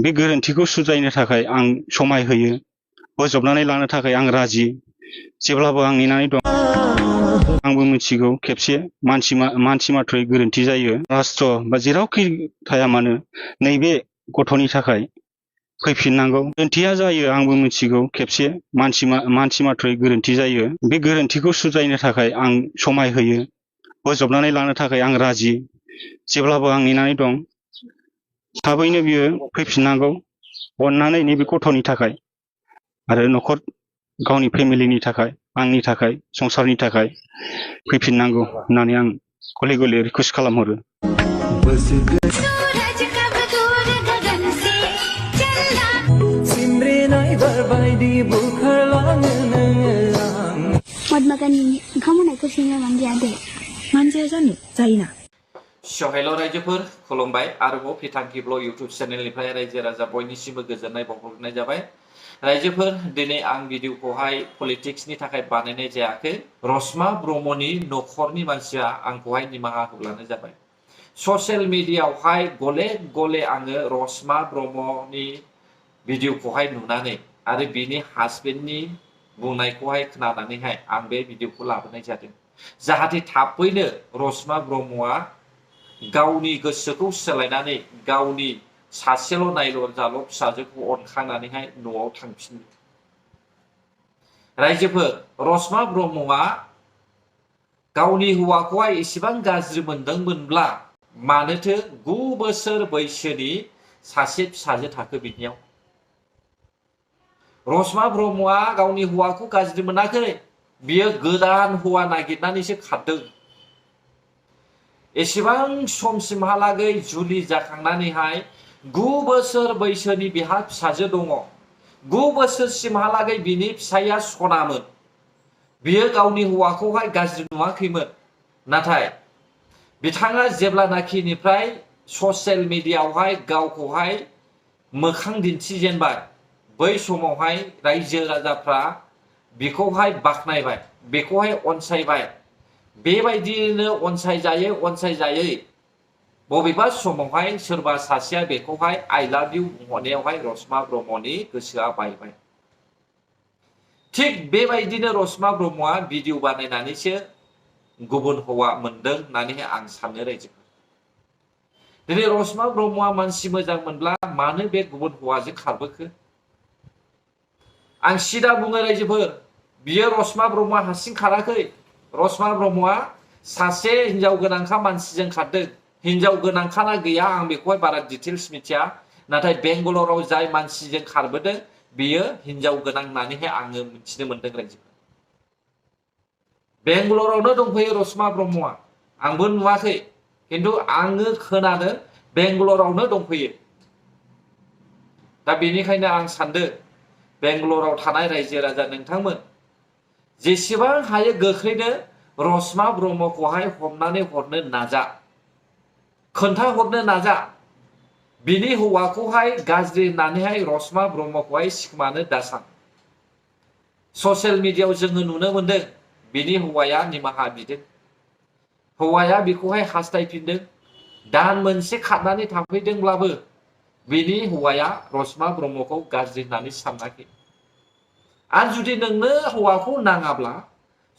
बे गोरोन्थिखौ सुद्रायनो थाखाय आं समाय होयो बोजबनानै लानो थाखाय आं राजि जेब्लाबो आं नेनानै दं आंबो मिथिगौ खेबसे मानसि माथ्रै गोरोन्थि जायो राष्ट्र बा जेरावखि थाया मानो नैबे गथ'नि थाखाय फैफिननांगौ गोरोन्थिया जायो आंबो मिथिगौ खेबसे मानसि माथ्रै गोरोन्थि जायो बे गोरोन्थिखौ सुद्रायनो थाखाय आं समाय होयो बोजबनानै लानो थाखाय आं राजि जेब्लाबो आं नेनानै दं थाबैनो बियो फैफिननांगौ अननानै नैबे गथ'नि थाखाय आरो न'खर गावनि फेमिलिनि थाखाय आंनि थाखाय संसारनि थाखाय फैफिननांगौ होननानै आं गले गले request खालामहरो Rosma kan kamu naik kursinya manja deh. Manja जानो जायोना हेल' रायजोफोर खुलुमबाय आरोबाव फिथांखि ब्लग इउटुब चेनेलनिफ्राय रायजो राजा बयनिसिमबो गोजोननाय बावहरनाय जाबाय रायजोफोर दिनै आं भिडिअखौहाय पलिटिक्सनि थाखाय बानायनाय जायाखै रसमा ब्रह्मनि न'खरनि मानसिया आंखौहाय निमाहा होब्लानो जाबाय ससियेल मिडियायावहाय गले गले आङो रसमा ब्रह्मनि भिडिअखौहाय नुनानै आरो बिनि हासबेन्डनि बुंनायखौहाय खोनानानैहाय आं बे भिडिअखौ लाबोनाय जादों जाहाथे थाबैनो रसमा ब्रह्मआ गावनि गोसोखौ सोलायनानै गावनि सासेल' नायल' जाल' फिसाजोखौ अनखांनानैहाय न'आव थांफिनो रायजोफोर रसमा ब्रह्मआ गावनि हौवाखौहाय एसेबां गाज्रि मोनदोंमोनब्ला मानोथो 9 बोसोर बैसोनि सासे फिसाजो थाखो बिनियाव रसमा ब्रह्मआ गावनि हौवाखौ गाज्रि मोनाखै बियो गोदान हौवा नागिरनानैसो खारदों एसेबां समसिमहालागै जुलि जाखांनानैहाय 9 बोसोर बैसोनि बिहा फिसाजो दङ 9 बोसोरसिमहालागै बिनि फिसाया सनामोन बियो गावनि हौवाखौहाय गाज्रि नुवाखैमोन नाथाय बिथाङा जेब्लानाखिनिफ्राय ससियेल मिडियायावहाय गावखौहाय मोखां दिन्थिजेनबाय बै समावहाय रायजो राजाफ्रा बिखौहाय बाख्नायबाय बेखौहाय अनसायबाय बेबायदिनो अनसायजायै बबेबा समावहाय सोरबा सासेया बेखौहाय आइ लाभ इउ बुंहरनायावहाय रसमा ब्रह्मनि गोसोआ बायबाय थिग बेबायदिनो रसमा ब्रह्मआ भिडिअ बानायनानैसो गुबुन हौवा मोनदों होननानैहाय आं सानो रायजोफोर दिनै रसमा ब्रह्मआ मानसि मोजां मोनब्ला मानो बे गुबुन हौवाजों खारबोखो आं सिदा बुङो रायजोफोर बियो रसमा ब्रह्मआ हारसिं खाराखै रसमा ब्रह्मआ सासे हिनजाव गोनांखा मानसिजों खारदों हिनजाव गोनांखाना गैया आं बेखौहाय बारा डिटेल्स मिथिया नाथाय बेंगालराव जाय मानसिजों खारबोदों बियो हिनजाव गोनां होननानैहाय आङो मिथिनो मोनदों रायजोफोर बेंगालरावनो दंफैयो रसमा ब्रह्मआ आंबो नुवाखै खिन्थु आङो खोनादों बेंगालरावनो दंफैयो दा बेनिखायनो आं सानदों बेंगालराव थानाय रायजो राजा नोंथांमोन जेसेबां हायो गोख्रैनो रसमा ब्रह्मखौहाय हमनानै हरनो नाजा खोन्थाहरनो नाजा बिनि हौवाखौहाय गाज्रि होननानैहाय रसमा ब्रह्मखौहाय सिखोमानो दासान ससियेल मिडियायाव जोङो नुनो मोनदों बिनि हौवाया निमाहा बिदों हौवाया बेखौहाय हास्थायफिनदों दान मोनसे खारनानै थाफैदोंब्लाबो बिनि हौवाया रसमा ब्रह्मखौ गाज्रि होननानै सानाखै आरो जुदि नोंनो हौवाखौ नाङाब्ला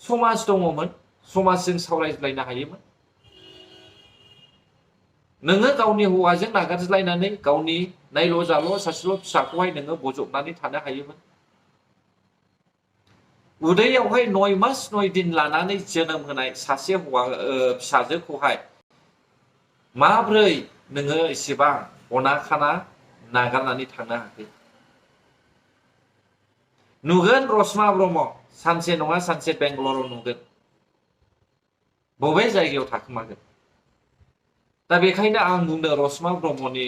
समाज दङमोन समाजजों सावरायज्लायनो हायोमोन नोङो गावनि हौवाजों नागारज्लायनानै गावनि नायल' जाल' सासेल' फिसाखौहाय नोङो बजबनानै थानो हायोमोन उदैयावहाय 9 मास 9 दिन लानानै जोनोम होनाय सासे हौवा फिसाजोखौहाय माब्रै नोङो एसेबां अना खाना नागारनानै थांनो हाखै नुगोन रसमा ब्रह्म सानसे नङा सानसे बेंगालराव नुगोन बबे जायगायाव थाखोमागोन दा बेखायनो आं बुंदों रसमा ब्रह्मनि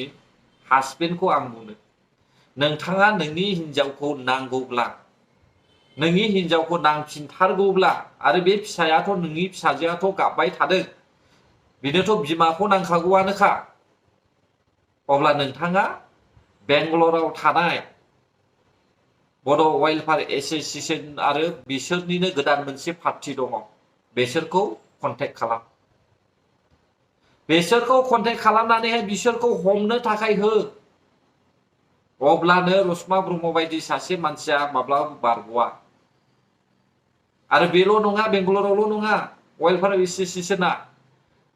हासबेन्डखौ आं बुंदों नोंथाङा नोंनि हिनजावखौ नांगौब्ला नोंनि हिनजावखौ नांफिनथारगौब्ला आरो बे फिसायाथ' नोंनि फिसाजोआथ' गाबबाय थादों बिनोथ' बिमाखौ नांखागौआनोखा अब्ला नोंथाङा बेंगालराव थानाय बड' वेलफेयार एस'सिएशन आरो बिसोरनिनो गोदान मोनसे पार्टी दङ बिसोरखौ कन्टेक्ट खालाम बिसोरखौ कन्टेक्ट खालामनानैहाय बिसोरखौ हमनो थाखाय हो अब्लानो रसमा ब्रह्म बायदि सासे मानसिया माब्लाबा बारग'आ आरो बेल' नङा बेंगलरावल' नङा वेलफेयार एसोसिएशना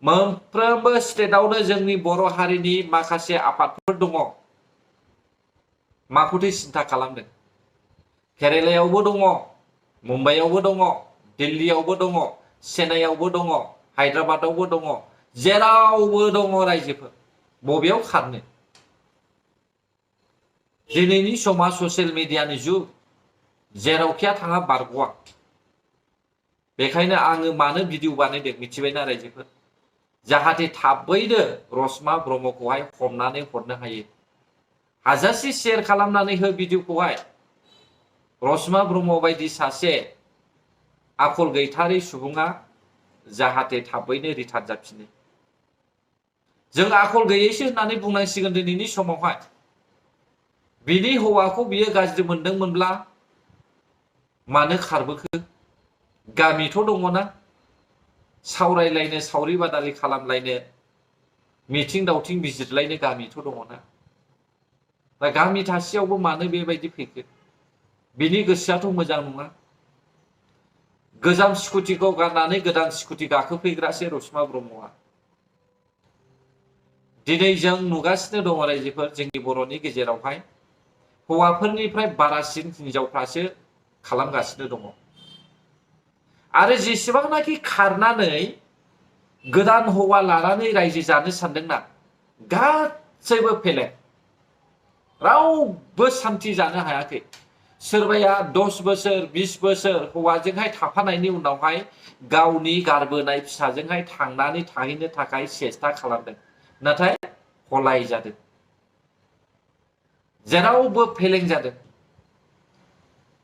मोनफ्रोमबो स्टेटआवनो जोंनि बर' हारिनि माखासे आफादफोर दङ माखौथो सिन्था खालामदों केरेलायावबो दङ मुम्बाइआवबो दङ दिल्लीयावबो दङ चेन्नाइआवबो दङ हायद्राबादावबो दङ जेरावबो दङ रायजोफोर बबेयाव खारनो दिनैनि समा ससियेल मिडियानि जुग जेरावखिया थाङा बारग'आ बेखायनो आङो मानो भिडिअ बानायदों मिथिबायना रायजोफोर जाहाथे थाबैनो रसमा ब्रह्मखौहाय हमनानै हरनो हायो हाजासे शेयार खालामनानै हो भिडिअखौहाय रसमा ब्रह्म बायदि सासे आखल गैथारै सुबुङा जाहाथे थाबैनो रिटार्न जाफिनो जों आखल गैयैसो होननानै बुंनांसिगोन दिनैनि समावहाय बिनि हौवाखौ बियो गाज्रि मोनदोंमोनब्ला मानो खारबोखो गामिथ' दङना सावरायलायनो सावरि बादालि खालामलायनो मिथिं दावथिं बिजिरलायनो गामिथ' दङना दा गामि थासेयावबो मानो बेबायदि फैखो बिनि गोसोआथ' मोजां नङा गोजाम स्कुटिखौ गारनानै गोदान स्कुटि गाखोफैग्रासो रसमा ब्रह्मआ दिनै जों नुगासिनो दङ रायजोफोर जोंनि बर'नि गेजेरावहाय हौवाफोरनिफ्राय बारासिन हिनजावफ्रासो खालामगासिनो दङ आरो जेसेबांनाखि खारनानै गोदान हौवा लानानै रायजो जानो सानदोंना गासैबो फेलें रावबो सान्थि जानो हायाखै सोरबाया 10 बोसोर 20 बोसोर हौवाजोंहाय थाफानायनि उनावहाय गावनि गारबोनाय फिसाजोंहाय थांनानै थाहैनो थाखाय सेस्था खालामदों नाथाय हलाय जादों जेरावबो फेलें जादों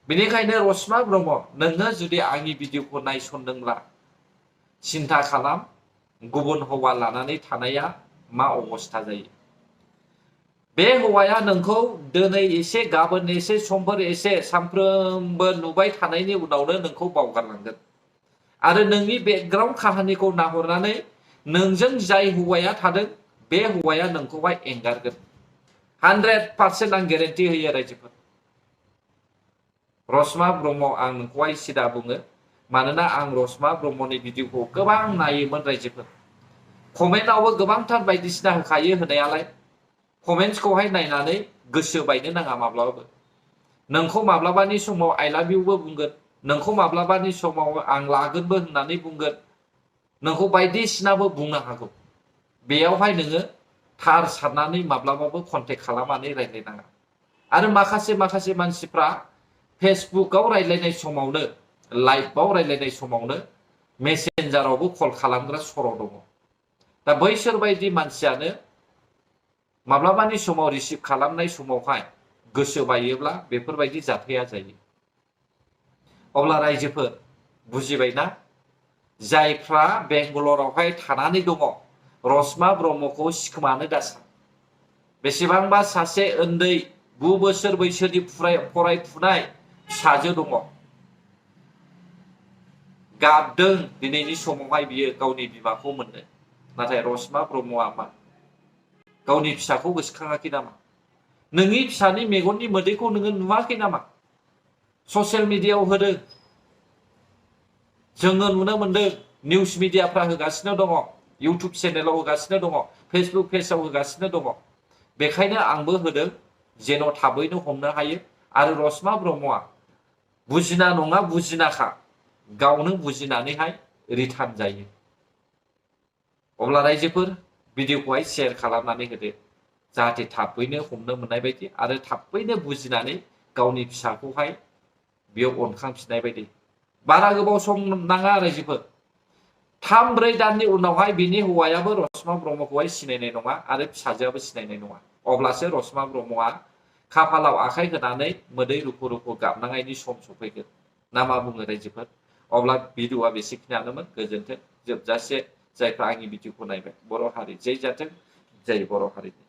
बेनिखायनो रसमा ब्रह्म नोङो जुदि आंनि भिडिअखौ नायसनदोंब्ला सिन्था खालाम गुबुन हौवा लानानै थानाया मा अबस्था जायो बे हौवाया नोंखौ दिनै एसे गाबोन एसे समफोर एसे सानफ्रोमबो नुबाय थानायनि उनावनो नोंखौ बावगारलांगोन आरो नोंनि बेकग्राउन्ड काहानिखौ नाहरनानै नोंजों जाय हौवाया थादों बे हौवाया नोंखौहाय एंगारगोन 100% आं गेरेन्टि होयो रायजोफोर रसमा ब्रह्म आं नोंखौहाय सिदा बुङो मानोना आं रसमा ब्रह्मनि भिडिअखौ गोबां नायोमोन रायजोफोर कमेन्टआवबो गोबांथार बायदिसिना होखायो होनायालाय कमेन्ट्सखौहाय नायनानै गोसो बायनो नाङा माब्लाबाबो नोंखौ माब्लाबानि समाव आइ लाभ इउबो बुंगोन नोंखौ माब्लाबानि समाव आं लागोनबो होननानै बुंगोन नोंखौ बायदिसिनाबो बुंनो हागौ बेयावहाय नोङो थार सारनानै माब्लाबाबो कन्टेक्ट खालामनानै रायज्लायनाङा आरो माखासे मानसिफ्रा फेसबुकआव रायज्लायनाय समावनो लाइभआव रायज्लायनाय समावनो मेसेन्जारावबो कल खालामग्रा सर' दङ दा बैसोर बायदि मानसियानो माब्लाबानि समाव रिसिभ खालामनाय समावहाय गोसो बायोब्ला बेफोरबायदि जाथाया जायो अब्ला रायजोफोर बुजिबायना जायफ्रा बेंगलरावहाय थानानै दङ रसमा ब्रह्मखौ सिखोमानो दासान बेसेबांबा सासे उन्दै 9 बोसोर बैसोनि फरायफुनाय फिसाजो दङ गाबदों दिनैनि समावहाय बियो गावनि बिमाखौ मोननो नाथाय रसमा ब्रह्मआ मा गावनि फिसाखौ गोसोखाङाखै नामा नोंनि फिसानि मेगननि मोदैखौ नोङो नुवाखै नामा ससियेल मिडियायाव होदों जोङो नुनो मोनदों निउस मिडियाफ्रा होगासिनो दङ इउटुब चेनेलाव होगासिनो दङ फेसबुक पेजाव होगासिनो दङ बेखायनो आंबो होदों जेन' थाबैनो हमनो हायो आरो रसमा ब्रह्मआ बुजिना नङा बुजिनाखा गावनो बुजिनानैहाय रिटार्न जायो अब्ला रायजोफोर भिडिअखौहाय शेयार खालामनानै होदो जाहाथे थाबैनो हमनो मोननाय बायदि आरो थाबैनो बुजिनानै गावनि फिसाखौहाय बियो अनखांफिननाय बायदि बारा गोबाव सम नाङा रायजोफोर 3-4 दाननि उनावहाय बिनि हौवायाबो रसमा ब्रह्मखौहाय सिनायनाय नङा आरो फिसाजोआबो सिनायनाय नङा अब्लासो रसमा ब्रह्मआ खाफालाव आखाइ होनानै मोदै रुखु रुखु गाबनांनायनि सम सफैगोन ना मा बुङो रायजोफोर अब्ला भिडिअआ बेसेखिनियानोमोन गोजोन्थों जोबजासे जायफ्रा आंनि भिडिअखौ नायबाय बर' हारि जै जाथों जै बर' हारिनि